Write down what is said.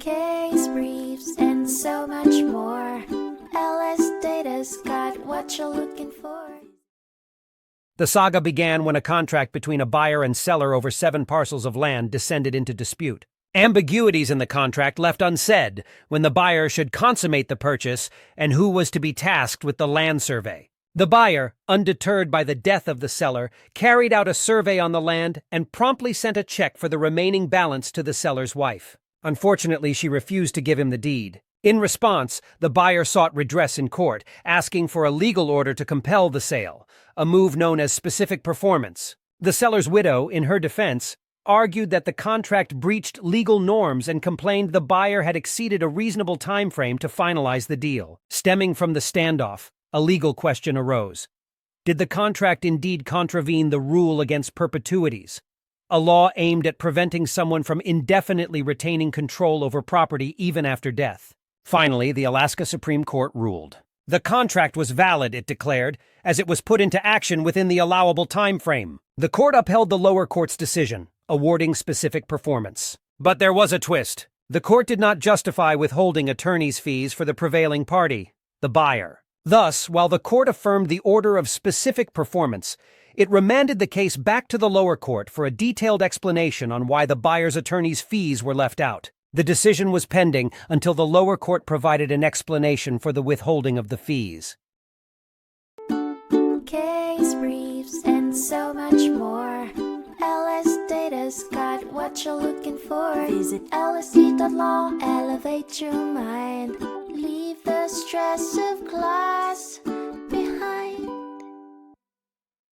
case briefs, and so much more. LSData's got what you're looking for. The saga began when a contract between a buyer and seller over 7 parcels of land descended into dispute. Ambiguities in the contract left unsaid when the buyer should consummate the purchase and who was to be tasked with the land survey. The buyer, undeterred by the death of the seller, carried out a survey on the land and promptly sent a check for the remaining balance to the seller's wife. Unfortunately, she refused to give him the deed. In response, the buyer sought redress in court, asking for a legal order to compel the sale, a move known as specific performance. The seller's widow, in her defense, argued that the contract breached legal norms and complained the buyer had exceeded a reasonable time frame to finalize the deal. Stemming from the standoff, a legal question arose. Did the contract indeed contravene the rule against perpetuities, a law aimed at preventing someone from indefinitely retaining control over property even after death? Finally, the Alaska Supreme Court ruled. The contract was valid, it declared, as it was put into action within the allowable time frame. The court upheld the lower court's decision, awarding specific performance. But there was a twist. The court did not justify withholding attorney's fees for the prevailing party, the buyer. Thus, while the court affirmed the order of specific performance, it remanded the case back to the lower court for a detailed explanation on why the buyer's attorney's fees were left out. The decision was pending until the lower court provided an explanation for the withholding of the fees. Case briefs, and so much more. LSData's got what you're looking for. Visit lsd.law, elevate your mind. Leave the stress of class.